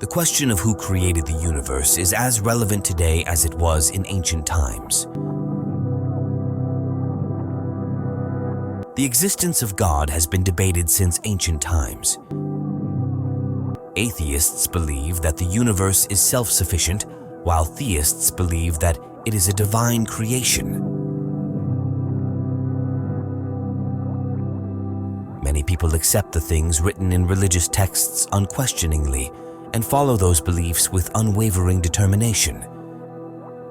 The question of who created the universe is as relevant today as it was in ancient times. The existence of God has been debated since ancient times. Atheists believe that the universe is self-sufficient, while theists believe that it is a divine creation. Many people accept the things written in religious texts unquestioningly and follow those beliefs with unwavering determination.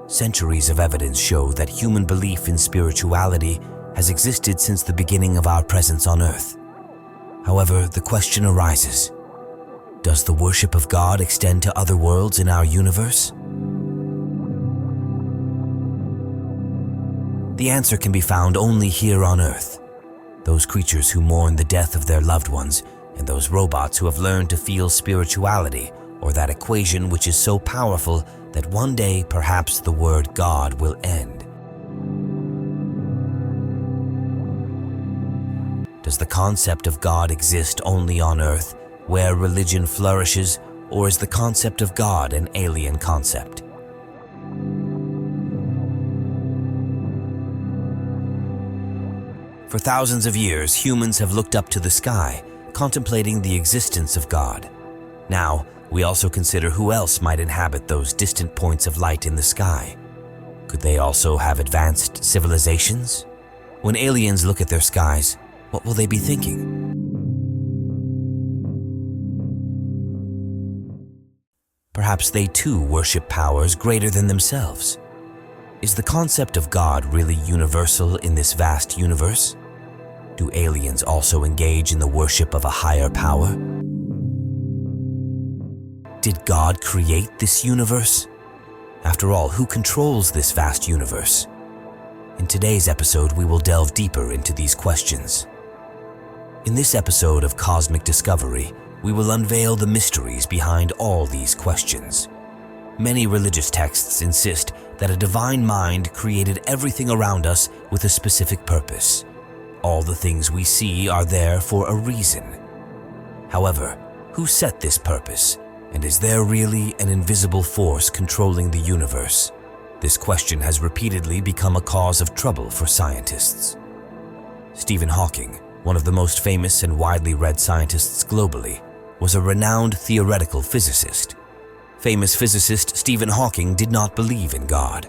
Centuries of evidence show that human belief in spirituality has existed since the beginning of our presence on earth. However, the question arises, does the worship of God extend to other worlds in our universe? The answer can be found only here on Earth. Those creatures who mourn the death of their loved ones, and those robots who have learned to feel spirituality, or that equation which is so powerful that one day perhaps the word God will end. Does the concept of God exist only on Earth, where religion flourishes, or is the concept of God an alien concept? For thousands of years, humans have looked up to the sky, contemplating the existence of God. Now, we also consider who else might inhabit those distant points of light in the sky. Could they also have advanced civilizations? When aliens look at their skies, what will they be thinking? Perhaps they too worship powers greater than themselves. Is the concept of God really universal in this vast universe? Do aliens also engage in the worship of a higher power? Did God create this universe? After all, who controls this vast universe? In today's episode, we will delve deeper into these questions. In this episode of Cosmic Discovery, we will unveil the mysteries behind all these questions. Many religious texts insist that a divine mind created everything around us with a specific purpose. All the things we see are there for a reason. However, who set this purpose? And is there really an invisible force controlling the universe? This question has repeatedly become a cause of trouble for scientists. Stephen Hawking, one of the most famous and widely read scientists globally, was a renowned theoretical physicist. Famous physicist Stephen Hawking did not believe in God.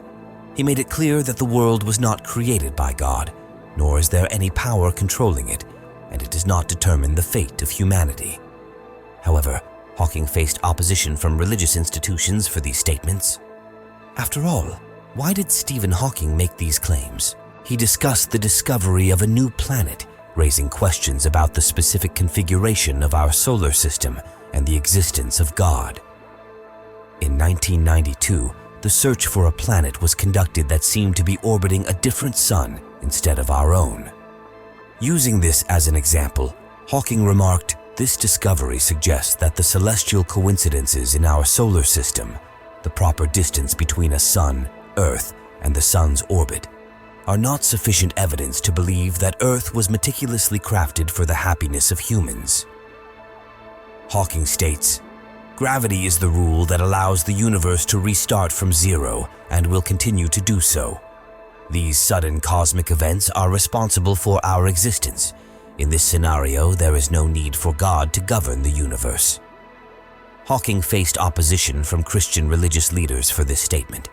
He made it clear that the world was not created by God, nor is there any power controlling it, and it does not determine the fate of humanity. However, Hawking faced opposition from religious institutions for these statements. After all, why did Stephen Hawking make these claims? He discussed the discovery of a new planet, raising questions about the specific configuration of our solar system and the existence of God. In 1992, the search for a planet was conducted that seemed to be orbiting a different sun instead of our own. Using this as an example, Hawking remarked, "This discovery suggests that the celestial coincidences in our solar system, the proper distance between a sun, Earth, and the sun's orbit, are not sufficient evidence to believe that Earth was meticulously crafted for the happiness of humans." Hawking states, "Gravity is the rule that allows the universe to restart from zero and will continue to do so. These sudden cosmic events are responsible for our existence. In this scenario, there is no need for God to govern the universe." Hawking faced opposition from Christian religious leaders for this statement.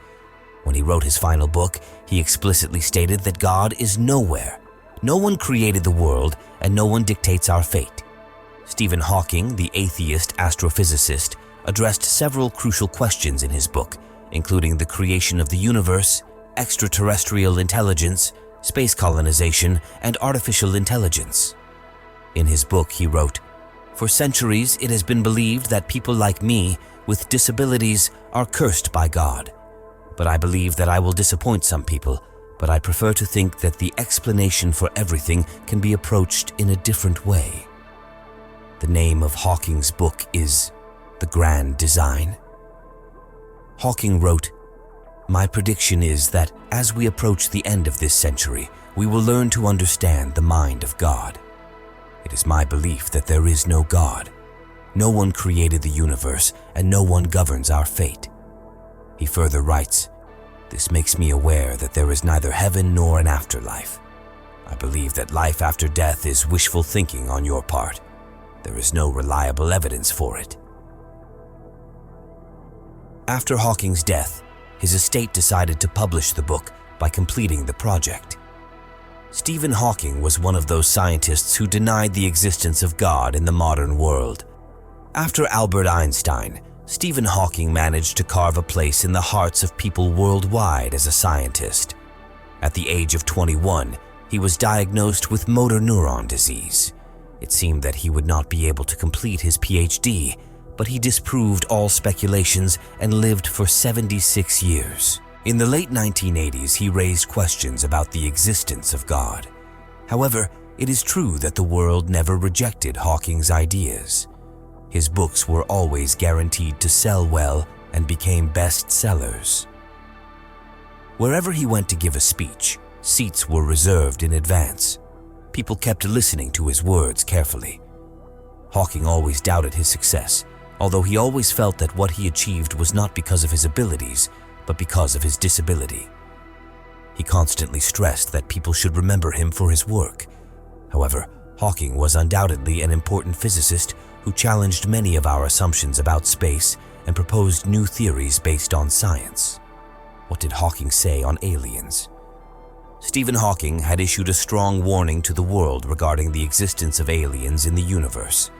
When he wrote his final book, he explicitly stated that God is nowhere. No one created the world, and no one dictates our fate. Stephen Hawking, the atheist astrophysicist, addressed several crucial questions in his book, including the creation of the universe, extraterrestrial intelligence, space colonization, and artificial intelligence. In his book, he wrote, "For centuries, it has been believed that people like me, with disabilities, are cursed by God. But I believe that I will disappoint some people, but I prefer to think that the explanation for everything can be approached in a different way." The name of Hawking's book is The Grand Design. Hawking wrote, "My prediction is that as we approach the end of this century, we will learn to understand the mind of God. It is my belief that there is no God. No one created the universe, and no one governs our fate. He further writes, "This makes me aware that there is neither heaven nor an afterlife. I believe that life after death is wishful thinking on your part. There is no reliable evidence for it." After Hawking's death, his estate decided to publish the book by completing the project. Stephen Hawking was one of those scientists who denied the existence of God in the modern world. After Albert Einstein, Stephen Hawking managed to carve a place in the hearts of people worldwide as a scientist. At the age of 21, he was diagnosed with motor neuron disease. It seemed that he would not be able to complete his PhD, but he disproved all speculations and lived for 76 years. In the late 1980s, he raised questions about the existence of God. However, it is true that the world never rejected Hawking's ideas. His books were always guaranteed to sell well and became bestsellers. Wherever he went to give a speech, seats were reserved in advance. People kept listening to his words carefully. Hawking always doubted his success, although he always felt that what he achieved was not because of his abilities, but because of his disability. He constantly stressed that people should remember him for his work. However, Hawking was undoubtedly an important physicist who challenged many of our assumptions about space and proposed new theories based on science. What did Hawking say on aliens? Stephen Hawking had issued a strong warning to the world regarding the existence of aliens in the universe.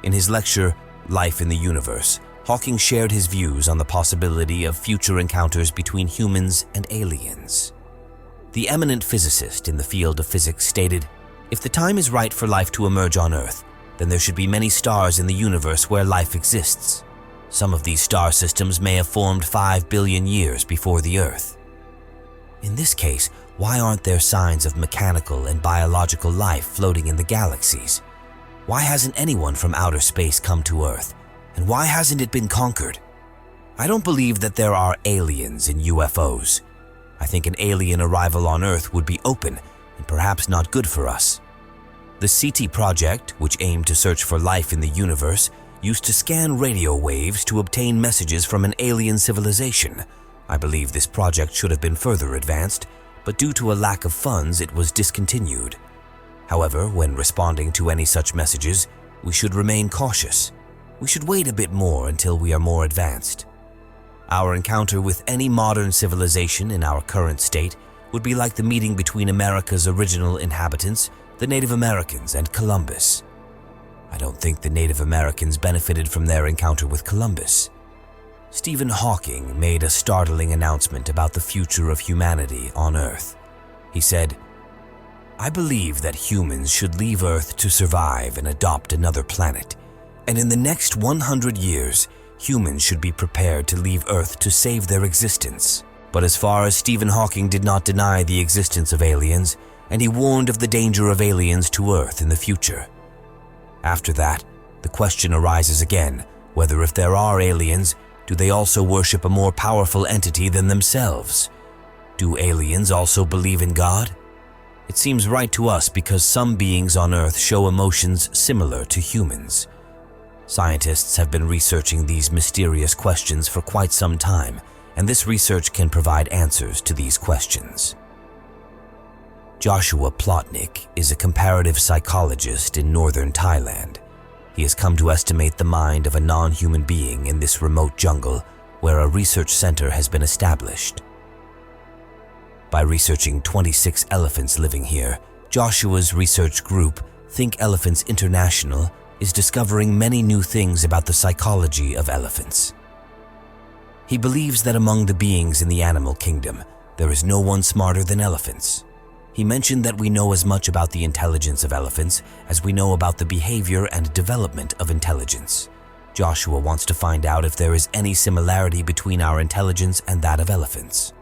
In his lecture, Life in the Universe, Hawking shared his views on the possibility of future encounters between humans and aliens. The eminent physicist in the field of physics stated, "If the time is right for life to emerge on Earth, then there should be many stars in the universe where life exists. Some of these star systems may have formed 5 billion years before the Earth. In this case, why aren't there signs of mechanical and biological life floating in the galaxies? Why hasn't anyone from outer space come to Earth? And why hasn't it been conquered? I don't believe that there are aliens in UFOs. I think an alien arrival on Earth would be open and perhaps not good for us." The SETI project, which aimed to search for life in the universe, used to scan radio waves to obtain messages from an alien civilization. I believe this project should have been further advanced, but due to a lack of funds, it was discontinued. However, when responding to any such messages, we should remain cautious. We should wait a bit more until we are more advanced. Our encounter with any modern civilization in our current state would be like the meeting between America's original inhabitants, the Native Americans, and Columbus. I don't think the Native Americans benefited from their encounter with Columbus. Stephen Hawking made a startling announcement about the future of humanity on Earth. He said, "I believe that humans should leave Earth to survive and adopt another planet. And in the next 100 years, humans should be prepared to leave Earth to save their existence." But as far as Stephen Hawking did not deny the existence of aliens, and he warned of the danger of aliens to Earth in the future. After that, the question arises again, whether if there are aliens, do they also worship a more powerful entity than themselves? Do aliens also believe in God? It seems right to us because some beings on Earth show emotions similar to humans. Scientists have been researching these mysterious questions for quite some time, and this research can provide answers to these questions. Joshua Plotnick is a comparative psychologist in northern Thailand. He has come to estimate the mind of a non-human being in this remote jungle where a research center has been established. By researching 26 elephants living here, Joshua's research group, Think Elephants International, is discovering many new things about the psychology of elephants. He believes that among the beings in the animal kingdom, there is no one smarter than elephants. He mentioned that we know as much about the intelligence of elephants as we know about the behavior and development of intelligence. Joshua wants to find out if there is any similarity between our intelligence and that of elephants.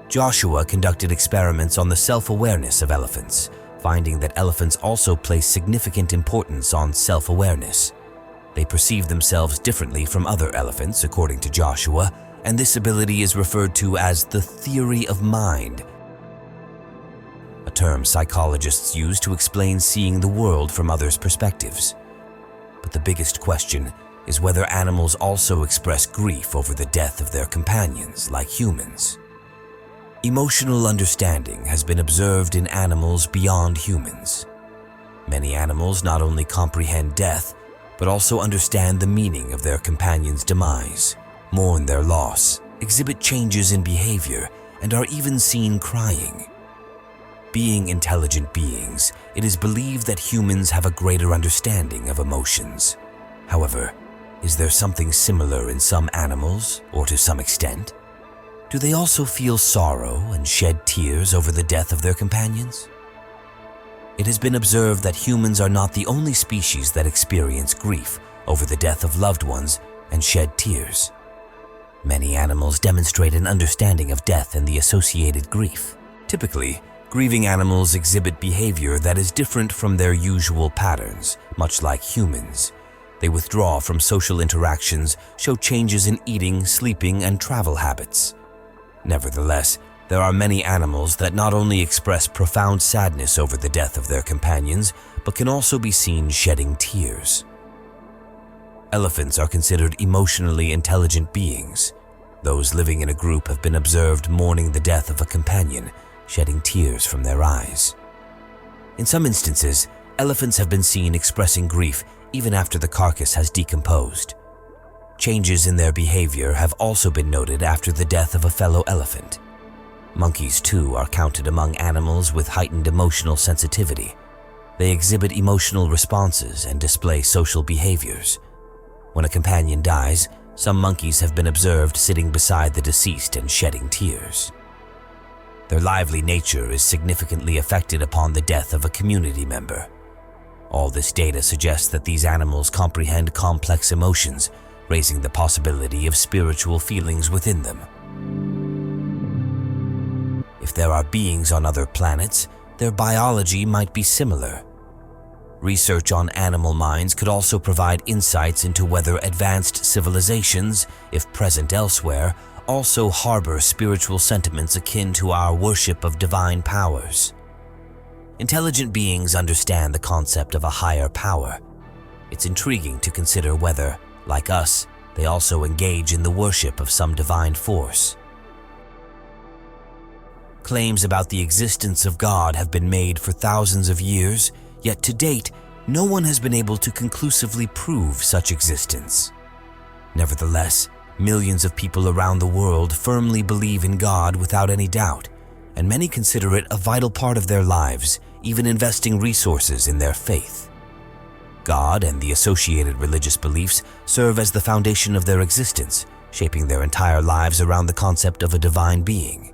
Joshua conducted experiments on the self-awareness of elephants, finding that elephants also place significant importance on self-awareness. They perceive themselves differently from other elephants, according to Joshua, and this ability is referred to as the theory of mind, a term psychologists use to explain seeing the world from others' perspectives. But the biggest question is whether animals also express grief over the death of their companions, like humans. Emotional understanding has been observed in animals beyond humans. Many animals not only comprehend death, but also understand the meaning of their companion's demise, mourn their loss, exhibit changes in behavior, and are even seen crying. Being intelligent beings, it is believed that humans have a greater understanding of emotions. However, is there something similar in some animals, or to some extent? Do they also feel sorrow and shed tears over the death of their companions? It has been observed that humans are not the only species that experience grief over the death of loved ones and shed tears. Many animals demonstrate an understanding of death and the associated grief. Typically, grieving animals exhibit behavior that is different from their usual patterns, much like humans. They withdraw from social interactions, show changes in eating, sleeping, and travel habits. Nevertheless, there are many animals that not only express profound sadness over the death of their companions, but can also be seen shedding tears. Elephants are considered emotionally intelligent beings. Those living in a group have been observed mourning the death of a companion, shedding tears from their eyes. In some instances, elephants have been seen expressing grief even after the carcass has decomposed. Changes in their behavior have also been noted after the death of a fellow elephant. Monkeys, too, are counted among animals with heightened emotional sensitivity. They exhibit emotional responses and display social behaviors. When a companion dies, some monkeys have been observed sitting beside the deceased and shedding tears. Their lively nature is significantly affected upon the death of a community member. All this data suggests that these animals comprehend complex emotions, raising the possibility of spiritual feelings within them. If there are beings on other planets, their biology might be similar. Research on animal minds could also provide insights into whether advanced civilizations, if present elsewhere, also harbor spiritual sentiments akin to our worship of divine powers. Intelligent beings understand the concept of a higher power. It's intriguing to consider whether, like us, they also engage in the worship of some divine force. Claims about the existence of God have been made for thousands of years, yet to date, no one has been able to conclusively prove such existence. Nevertheless, millions of people around the world firmly believe in God without any doubt, and many consider it a vital part of their lives, even investing resources in their faith. God and the associated religious beliefs serve as the foundation of their existence, shaping their entire lives around the concept of a divine being.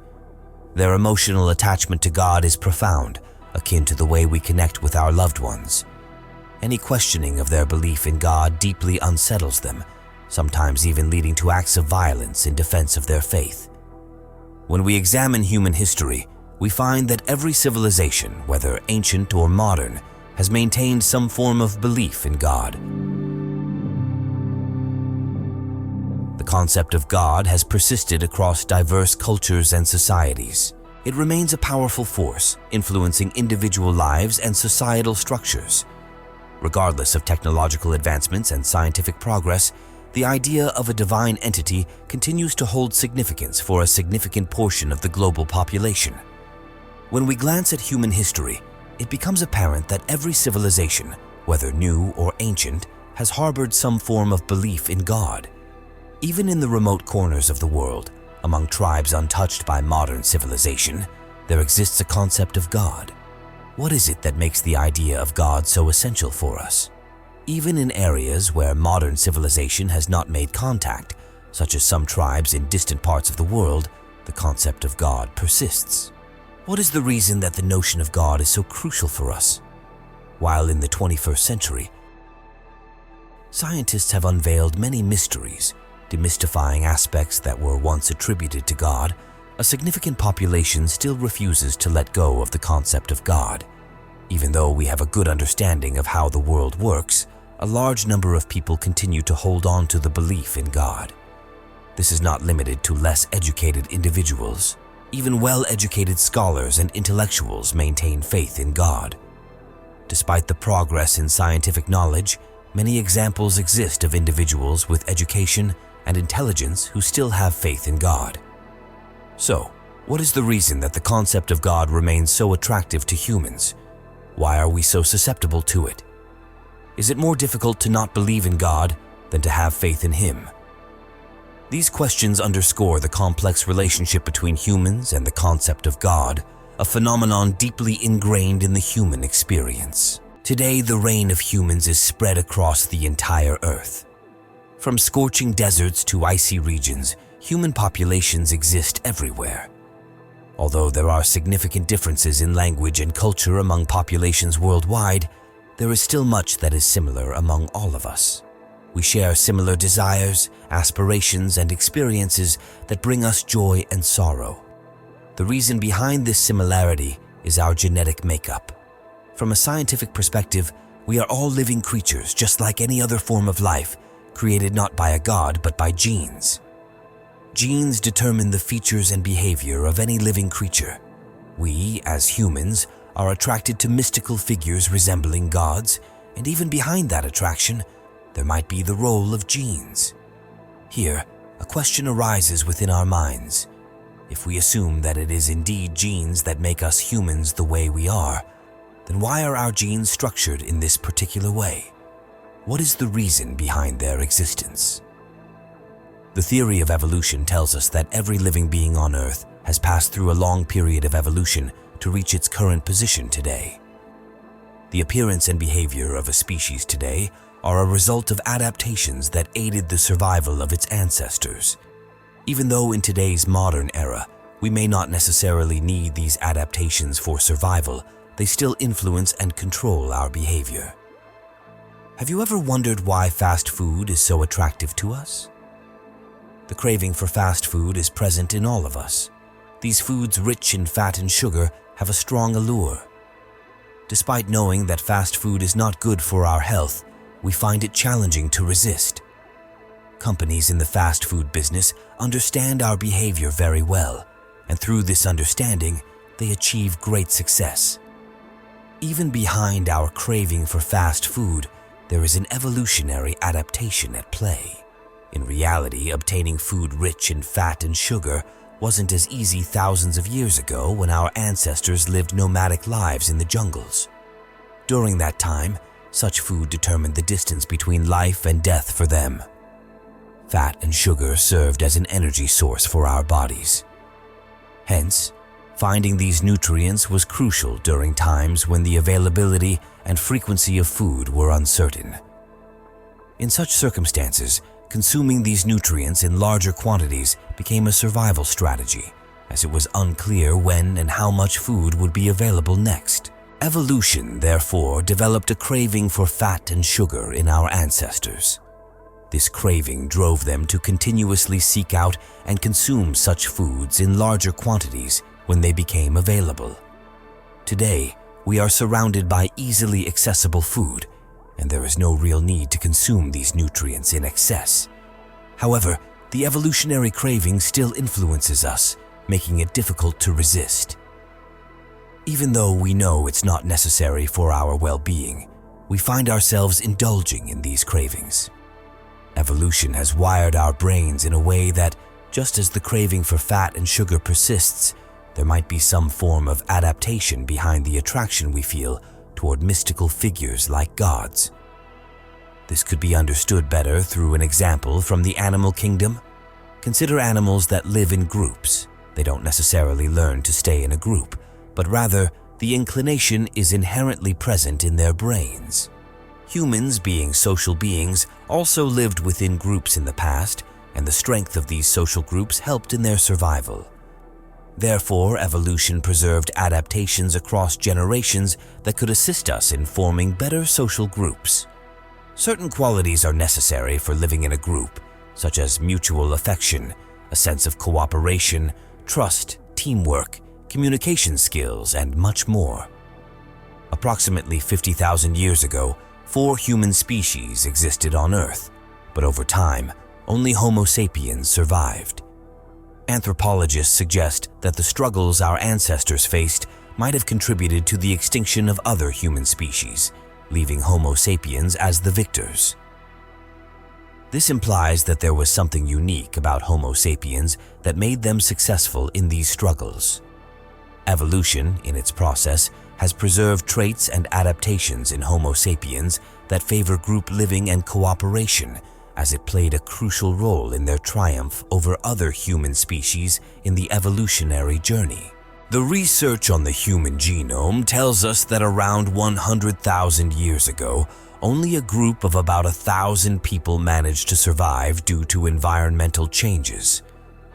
Their emotional attachment to God is profound, akin to the way we connect with our loved ones. Any questioning of their belief in God deeply unsettles them, sometimes even leading to acts of violence in defense of their faith. When we examine human history, we find that every civilization, whether ancient or modern, has maintained some form of belief in God. The concept of God has persisted across diverse cultures and societies. It remains a powerful force, influencing individual lives and societal structures. Regardless of technological advancements and scientific progress, the idea of a divine entity continues to hold significance for a significant portion of the global population. When we glance at human history, it becomes apparent that every civilization, whether new or ancient, has harbored some form of belief in God. Even in the remote corners of the world, among tribes untouched by modern civilization, there exists a concept of God. What is it that makes the idea of God so essential for us? Even in areas where modern civilization has not made contact, such as some tribes in distant parts of the world, the concept of God persists. What is the reason that the notion of God is so crucial for us? While in the 21st century, scientists have unveiled many mysteries, demystifying aspects that were once attributed to God, a significant population still refuses to let go of the concept of God. Even though we have a good understanding of how the world works, a large number of people continue to hold on to the belief in God. This is not limited to less educated individuals. Even well-educated scholars and intellectuals maintain faith in God. Despite the progress in scientific knowledge, Many examples exist of individuals with education and intelligence who still have faith in God. So, what is the reason that the concept of God remains so attractive to humans? Why are we so susceptible to it? Is it more difficult to not believe in God than to have faith in Him? These questions underscore the complex relationship between humans and the concept of God, a phenomenon deeply ingrained in the human experience. Today, the reign of humans is spread across the entire Earth. From scorching deserts to icy regions, human populations exist everywhere. Although there are significant differences in language and culture among populations worldwide, there is still much that is similar among all of us. We share similar desires, aspirations, and experiences that bring us joy and sorrow. The reason behind this similarity is our genetic makeup. From a scientific perspective, we are all living creatures just like any other form of life, created not by a god but by genes. Genes determine the features and behavior of any living creature. We, as humans, are attracted to mystical figures resembling gods, and even behind that attraction, there might be the role of genes. Here, a question arises within our minds. If we assume that it is indeed genes that make us humans the way we are, then why are our genes structured in this particular way? What is the reason behind their existence? The theory of evolution tells us that every living being on Earth has passed through a long period of evolution to reach its current position today. The appearance and behavior of a species today are a result of adaptations that aided the survival of its ancestors. Even though in today's modern era, we may not necessarily need these adaptations for survival, they still influence and control our behavior. Have you ever wondered why fast food is so attractive to us? The craving for fast food is present in all of us. These foods rich in fat and sugar have a strong allure. Despite knowing that fast food is not good for our health, we find it challenging to resist. Companies in the fast food business understand our behavior very well, and through this understanding, they achieve great success. Even behind our craving for fast food, there is an evolutionary adaptation at play. In reality, obtaining food rich in fat and sugar wasn't as easy thousands of years ago when our ancestors lived nomadic lives in the jungles. During that time, such food determined the distance between life and death for them. Fat and sugar served as an energy source for our bodies. Hence, finding these nutrients was crucial during times when the availability and frequency of food were uncertain. In such circumstances, consuming these nutrients in larger quantities became a survival strategy, as it was unclear when and how much food would be available next. Evolution, therefore, developed a craving for fat and sugar in our ancestors. This craving drove them to continuously seek out and consume such foods in larger quantities when they became available. Today, we are surrounded by easily accessible food, and there is no real need to consume these nutrients in excess. However, the evolutionary craving still influences us, making it difficult to resist. Even though we know it's not necessary for our well-being, we find ourselves indulging in these cravings. Evolution has wired our brains in a way that, just as the craving for fat and sugar persists, there might be some form of adaptation behind the attraction we feel toward mystical figures like gods. This could be understood better through an example from the animal kingdom. Consider animals that live in groups. They don't necessarily learn to stay in a group, but rather the inclination is inherently present in their brains. Humans, being social beings, also lived within groups in the past, and the strength of these social groups helped in their survival. Therefore, evolution preserved adaptations across generations that could assist us in forming better social groups. Certain qualities are necessary for living in a group, such as mutual affection, a sense of cooperation, trust, teamwork, communication skills, and much more. Approximately 50,000 years ago, 4 human species existed on Earth, but over time, only Homo sapiens survived. Anthropologists suggest that the struggles our ancestors faced might have contributed to the extinction of other human species, leaving Homo sapiens as the victors. This implies that there was something unique about Homo sapiens that made them successful in these struggles. Evolution, in its process, has preserved traits and adaptations in Homo sapiens that favor group living and cooperation, as it played a crucial role in their triumph over other human species in the evolutionary journey. The research on the human genome tells us that around 100,000 years ago, only a group of about 1,000 people managed to survive due to environmental changes.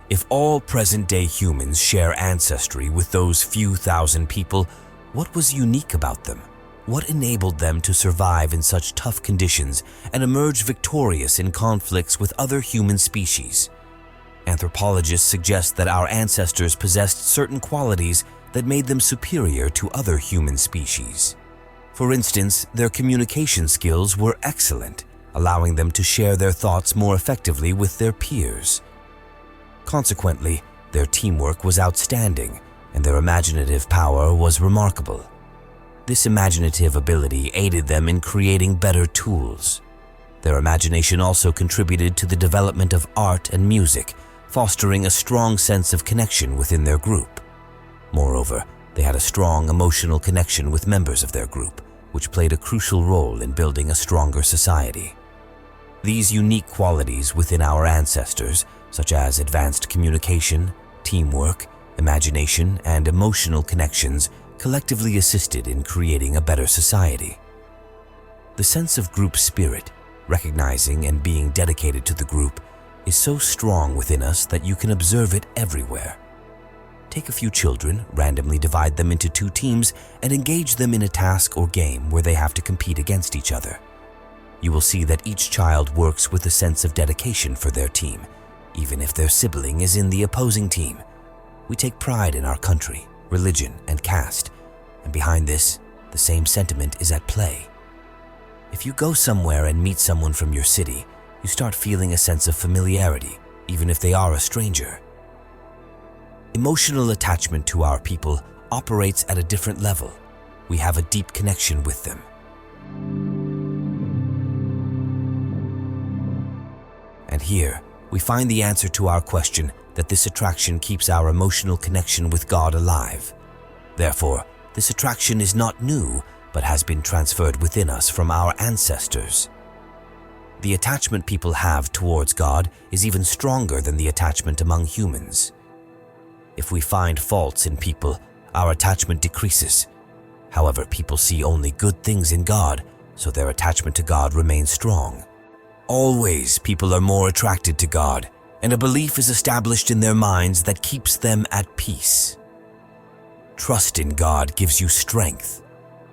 If all present-day humans share ancestry with those few thousand people, what was unique about them? What enabled them to survive in such tough conditions and emerge victorious in conflicts with other human species? Anthropologists suggest that our ancestors possessed certain qualities that made them superior to other human species. For instance, their communication skills were excellent, allowing them to share their thoughts more effectively with their peers. Consequently, their teamwork was outstanding, and their imaginative power was remarkable. This imaginative ability aided them in creating better tools. Their imagination also contributed to the development of art and music, fostering a strong sense of connection within their group. Moreover, they had a strong emotional connection with members of their group, which played a crucial role in building a stronger society. These unique qualities within our ancestors, such as advanced communication, teamwork, imagination, and emotional connections, collectively assisted in creating a better society. The sense of group spirit, recognizing and being dedicated to the group, is so strong within us that you can observe it everywhere. Take a few children, randomly divide them into two teams, and engage them in a task or game where they have to compete against each other. You will see that each child works with a sense of dedication for their team, even if their sibling is in the opposing team. We take pride in our country, religion, and caste, and behind this, the same sentiment is at play. If you go somewhere and meet someone from your city, you start feeling a sense of familiarity, even if they are a stranger. Emotional attachment to our people operates at a different level. We have a deep connection with them. And here, we find the answer to our question that this attraction keeps our emotional connection with God alive. Therefore, this attraction is not new, but has been transferred within us from our ancestors. The attachment people have towards God is even stronger than the attachment among humans. If we find faults in people, our attachment decreases. However, people see only good things in God, so their attachment to God remains strong. Always, people are more attracted to God, and a belief is established in their minds that keeps them at peace. Trust in God gives you strength.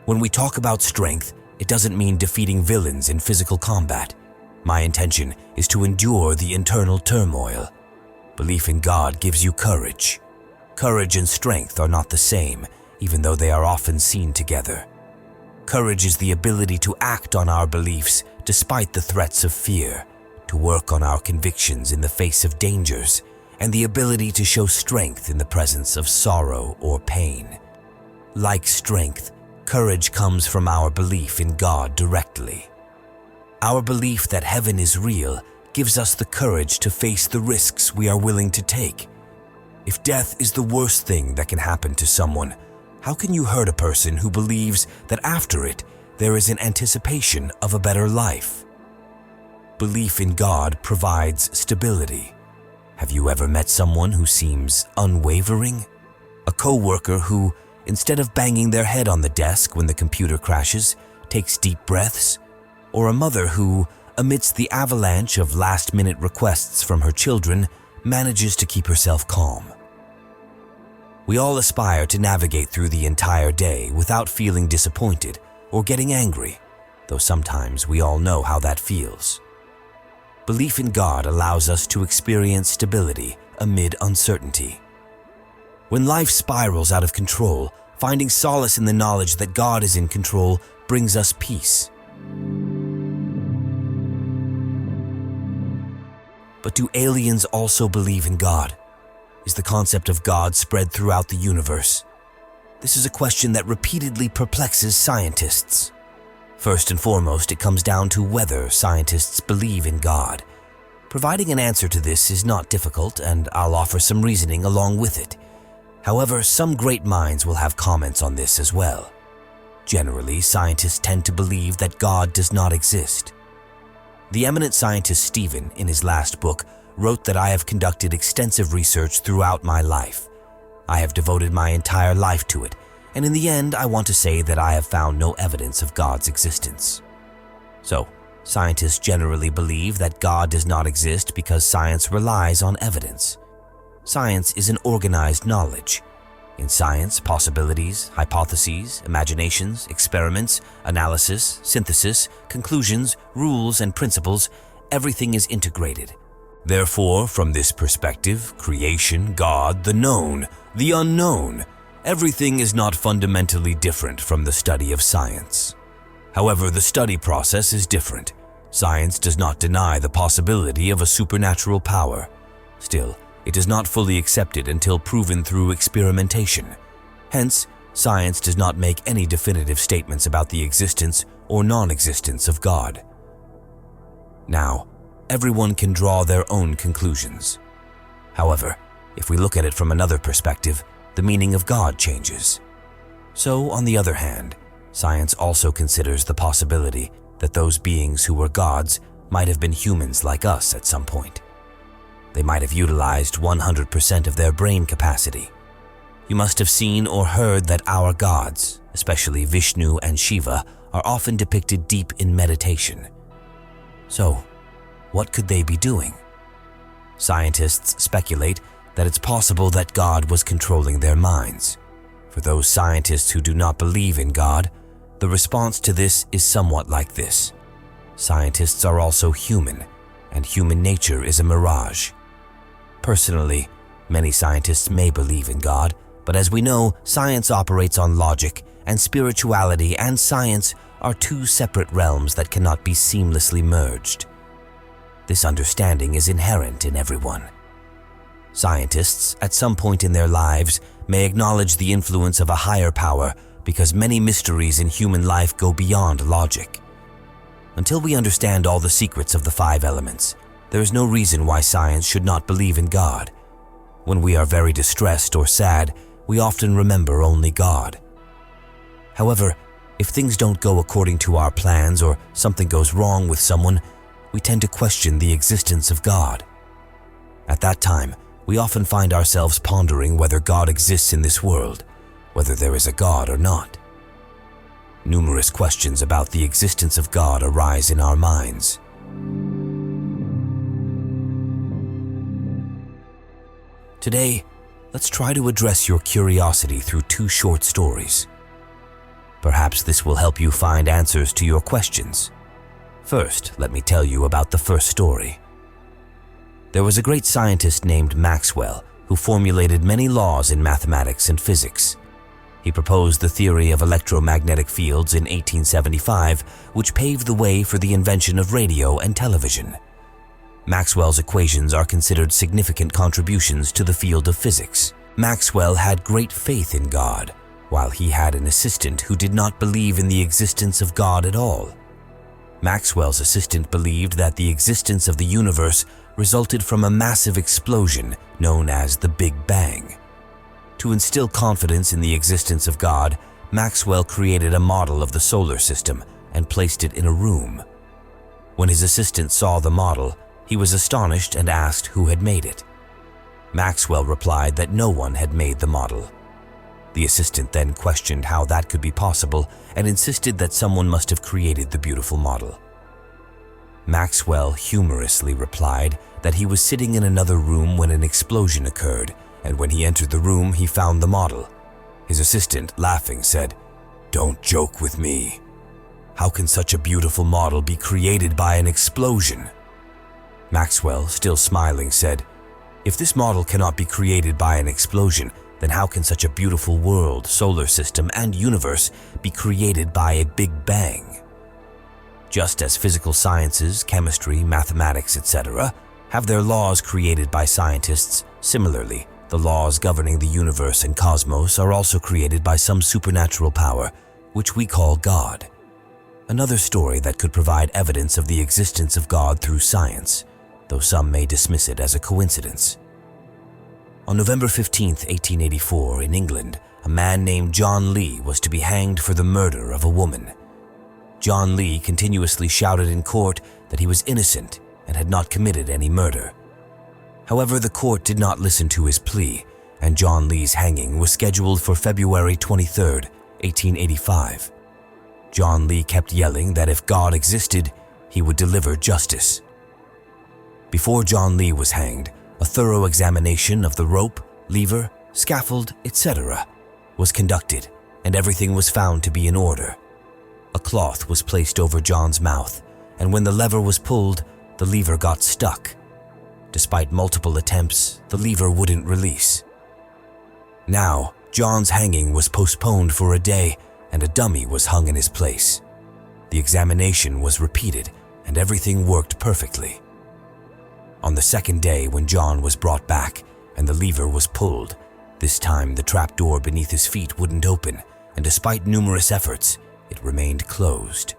When we talk about strength, it doesn't mean defeating villains in physical combat. My intention is to endure the internal turmoil. Belief in God gives you courage. Courage and strength are not the same, even though they are often seen together. Courage is the ability to act on our beliefs despite the threats of fear, to work on our convictions in the face of dangers, and the ability to show strength in the presence of sorrow or pain. Like strength, courage comes from our belief in God directly. Our belief that heaven is real gives us the courage to face the risks we are willing to take. If death is the worst thing that can happen to someone, how can you hurt a person who believes that after it, there is an anticipation of a better life? Belief in God provides stability. Have you ever met someone who seems unwavering? A coworker who, instead of banging their head on the desk when the computer crashes, takes deep breaths? Or a mother who, amidst the avalanche of last-minute requests from her children, manages to keep herself calm? We all aspire to navigate through the entire day without feeling disappointed or getting angry, though sometimes we all know how that feels. Belief in God allows us to experience stability amid uncertainty. When life spirals out of control, finding solace in the knowledge that God is in control brings us peace. But do aliens also believe in God? Is the concept of God spread throughout the universe? This is a question that repeatedly perplexes scientists. First and foremost, it comes down to whether scientists believe in God. Providing an answer to this is not difficult, and I'll offer some reasoning along with it. However, some great minds will have comments on this as well. Generally, scientists tend to believe that God does not exist. The eminent scientist Stephen, in his last book, wrote that I have conducted extensive research throughout my life. I have devoted my entire life to it, and in the end, I want to say that I have found no evidence of God's existence. So, scientists generally believe that God does not exist because science relies on evidence. Science is an organized knowledge. In science, possibilities, hypotheses, imaginations, experiments, analysis, synthesis, conclusions, rules, and principles, everything is integrated. Therefore, from this perspective, creation, God, the known, the unknown, everything is not fundamentally different from the study of science. However, the study process is different. Science does not deny the possibility of a supernatural power. Still, it is not fully accepted until proven through experimentation. Hence, science does not make any definitive statements about the existence or non-existence of God. Now, everyone can draw their own conclusions. However, if we look at it from another perspective, the meaning of God changes. So, on the other hand, science also considers the possibility that those beings who were gods might have been humans like us at some point. They might have utilized 100% of their brain capacity. You must have seen or heard that our gods, especially Vishnu and Shiva, are often depicted deep in meditation. So, what could they be doing? Scientists speculate that it's possible that God was controlling their minds. For those scientists who do not believe in God, the response to this is somewhat like this. Scientists are also human, and human nature is a mirage. Personally, many scientists may believe in God, but as we know, science operates on logic, and spirituality and science are two separate realms that cannot be seamlessly merged. This understanding is inherent in everyone. Scientists, at some point in their lives, may acknowledge the influence of a higher power because many mysteries in human life go beyond logic. Until we understand all the secrets of the 5 elements, there is no reason why science should not believe in God. When we are very distressed or sad, we often remember only God. However, if things don't go according to our plans or something goes wrong with someone, we tend to question the existence of God. At that time, we often find ourselves pondering whether God exists in this world, whether there is a God or not. Numerous questions about the existence of God arise in our minds. Today, let's try to address your curiosity through 2 short stories. Perhaps this will help you find answers to your questions. First, let me tell you about the first story. There was a great scientist named Maxwell who formulated many laws in mathematics and physics. He proposed the theory of electromagnetic fields in 1875, which paved the way for the invention of radio and television. Maxwell's equations are considered significant contributions to the field of physics. Maxwell had great faith in God, while he had an assistant who did not believe in the existence of God at all. Maxwell's assistant believed that the existence of the universe resulted from a massive explosion known as the Big Bang. To instill confidence in the existence of God, Maxwell created a model of the solar system and placed it in a room. When his assistant saw the model, he was astonished and asked who had made it. Maxwell replied that no one had made the model. The assistant then questioned how that could be possible and insisted that someone must have created the beautiful model. Maxwell humorously replied that he was sitting in another room when an explosion occurred, and when he entered the room, he found the model. His assistant, laughing, said, "Don't joke with me. How can such a beautiful model be created by an explosion?" Maxwell, still smiling, said, "If this model cannot be created by an explosion, then how can such a beautiful world, solar system, and universe be created by a Big Bang?" Just as physical sciences, chemistry, mathematics, etc., have their laws created by scientists, similarly, the laws governing the universe and cosmos are also created by some supernatural power, which we call God. Another story that could provide evidence of the existence of God through science, though some may dismiss it as a coincidence. On November 15, 1884, in England, a man named John Lee was to be hanged for the murder of a woman. John Lee continuously shouted in court that he was innocent and had not committed any murder. However, the court did not listen to his plea, and John Lee's hanging was scheduled for February 23, 1885. John Lee kept yelling that if God existed, he would deliver justice. Before John Lee was hanged, a thorough examination of the rope, lever, scaffold, etc. was conducted, and everything was found to be in order. A cloth was placed over John's mouth, and when the lever was pulled, the lever got stuck. Despite multiple attempts, the lever wouldn't release. Now, John's hanging was postponed for a day, and a dummy was hung in his place. The examination was repeated, and everything worked perfectly. On the second day, when John was brought back and the lever was pulled, this time the trapdoor beneath his feet wouldn't open, and despite numerous efforts, it remained closed.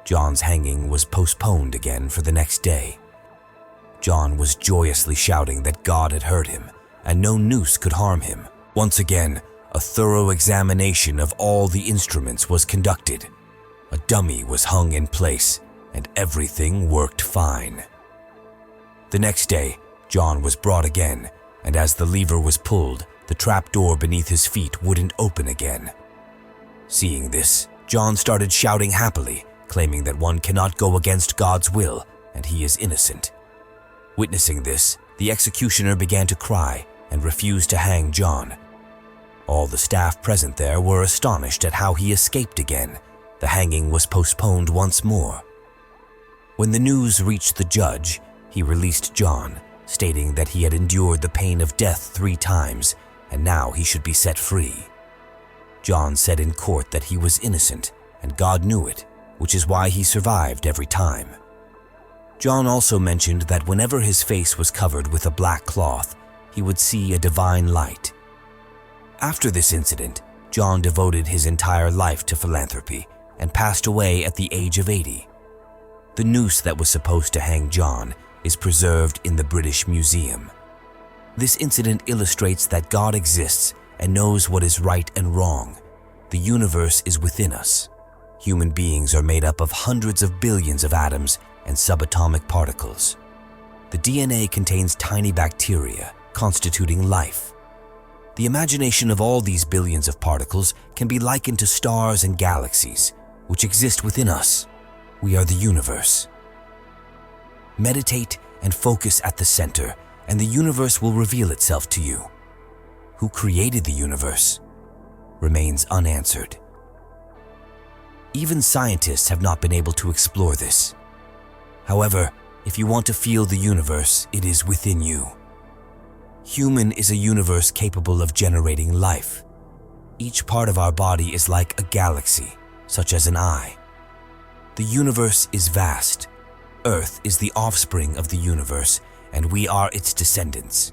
John's hanging was postponed again for the next day. John was joyously shouting that God had heard him, and no noose could harm him. Once again, a thorough examination of all the instruments was conducted. A dummy was hung in place, and everything worked fine. The next day, John was brought again, and as the lever was pulled, the trapdoor beneath his feet wouldn't open again. Seeing this, John started shouting happily, claiming that one cannot go against God's will, and he is innocent. Witnessing this, the executioner began to cry and refused to hang John. All the staff present there were astonished at how he escaped again. The hanging was postponed once more. When the news reached the judge, he released John, stating that he had endured the pain of death 3 times, and now he should be set free. John said in court that he was innocent, and God knew it, which is why he survived every time. John also mentioned that whenever his face was covered with a black cloth, he would see a divine light. After this incident, John devoted his entire life to philanthropy and passed away at the age of 80. The noose that was supposed to hang John is preserved in the British Museum. This incident illustrates that God exists and knows what is right and wrong. The universe is within us. Human beings are made up of hundreds of billions of atoms and subatomic particles. The DNA contains tiny bacteria constituting life. The imagination of all these billions of particles can be likened to stars and galaxies, which exist within us. We are the universe. Meditate and focus at the center, and the universe will reveal itself to you. Who created the universe remains unanswered. Even scientists have not been able to explore this. However, if you want to feel the universe, it is within you. Human is a universe capable of generating life. Each part of our body is like a galaxy, such as an eye. The universe is vast. Earth is the offspring of the universe, and we are its descendants.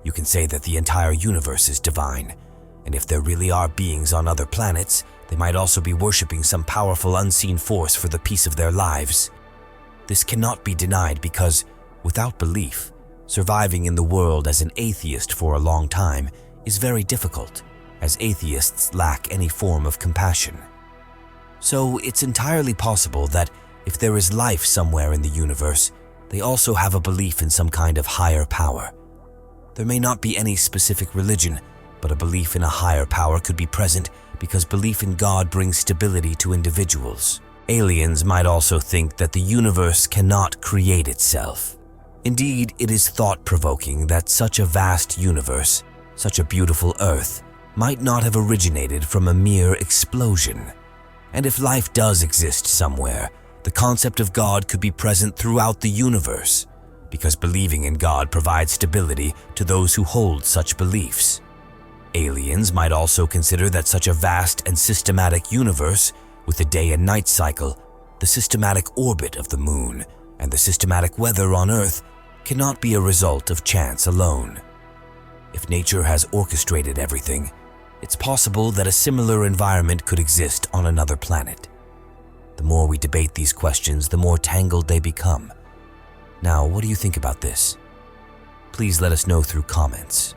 You can say that the entire universe is divine, and if there really are beings on other planets, they might also be worshipping some powerful unseen force for the peace of their lives. This cannot be denied because, without belief, surviving in the world as an atheist for a long time is very difficult, as atheists lack any form of compassion. So it's entirely possible that if there is life somewhere in the universe, they also have a belief in some kind of higher power. There may not be any specific religion, but a belief in a higher power could be present because belief in God brings stability to individuals. Aliens might also think that the universe cannot create itself. Indeed, it is thought-provoking that such a vast universe, such a beautiful Earth, might not have originated from a mere explosion. And if life does exist somewhere, the concept of God could be present throughout the universe, because believing in God provides stability to those who hold such beliefs. Aliens might also consider that such a vast and systematic universe, with a day and night cycle, the systematic orbit of the moon, and the systematic weather on Earth, cannot be a result of chance alone. If nature has orchestrated everything, it's possible that a similar environment could exist on another planet. The more we debate these questions, the more tangled they become. Now, what do you think about this? Please let us know through comments.